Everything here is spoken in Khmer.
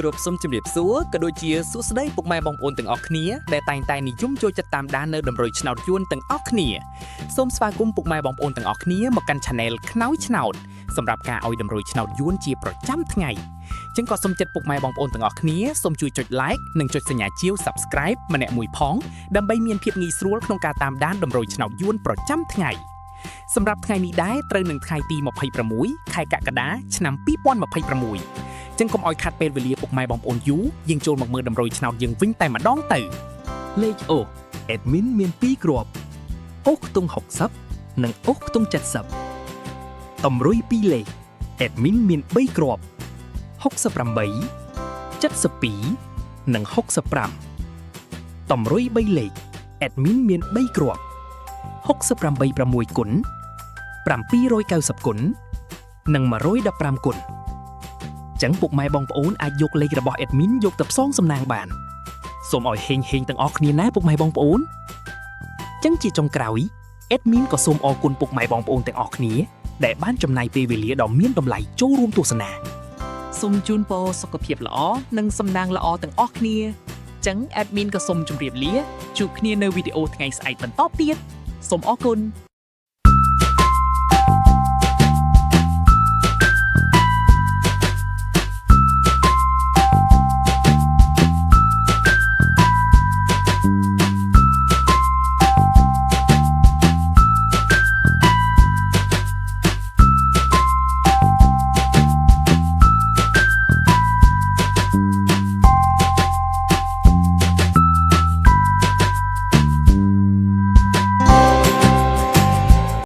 គ្រប់សូមជម្រាបសួរក៏ដូចជាសួស្តីពុកម៉ែបងប្អូនទាំងអស់គ្នាដែលតែងតែនិយមចូលចិត្តតាមដាននៅតម្រុយឆ្នោតយួនទាំងអស់គ្នាសូមស្វាគមន៍ពុកម៉ែបងប្អូនទាំងអស់គ្នាមកកាន់ Channel ខ្នើយឆ្នោតសម្រាប់ការឲ្យតម្រុយឆ្នោតយួនជាប្រចាំថ្ងៃចឹងក៏សូមចិត្តពុកម៉ែបងប្អូនទាំងអស់គ្នាសូមជួយចុច Like និងចុចសញ្ញាជាវ Subscribe ម្នាក់មួយផងដើម្បីមានភាពងាយស្រួលក្នុងការតាមដានតម្រុយឆ្នោតយួនប្រចាំថ្ងៃសម្រាប់ថ្ងៃនេះដែរត្រូវនឹងថ្ងៃទី26ខែកក្កដាឆ្នាំ2026ចឹងកុំឲ្យខាត់ពេលវេលាពុកម៉ែបងប្អូនយូរយើងចូលមកមើលតម្រុយឆ្នោតយើងវិញតែម្ដងទៅលេខអូស admin មាន2គ្រាប់អូសខ្ទង់60និងអូសខ្ទង់70តម្រុយ2លេខ admin មាន3គ្រាប់68 72និង65តម្រុយ3លេខ admin មាន3គ្រាប់68 6គុណ790គុណនិង115គុណចឹងពុកម៉ែបងប្អូនអាចយកលេខរបស់ admin យកទៅផ្សងសំណាងបានសូមឲ្យហេងទាំងអស់គ្នាណាពុកម៉ែបងប្អូនចឹងជាចុងក្រោយ admin ក៏សូមអរគុណពុកម៉ែបងប្អូនទាំងអស់គ្នាដែលបានចំណាយពេលវេលាដ៏មានតម្លៃចូលរួមទស្សនាសូមជូនពរសុខភាពល្អនិងសំណាងល្អទាំងអស់គ្នាចឹង admin ក៏សូមជម្រាបលាជួបគ្នានៅវីដេអូថ្ងៃស្អែកបន្តទៀតសូមអរគុណ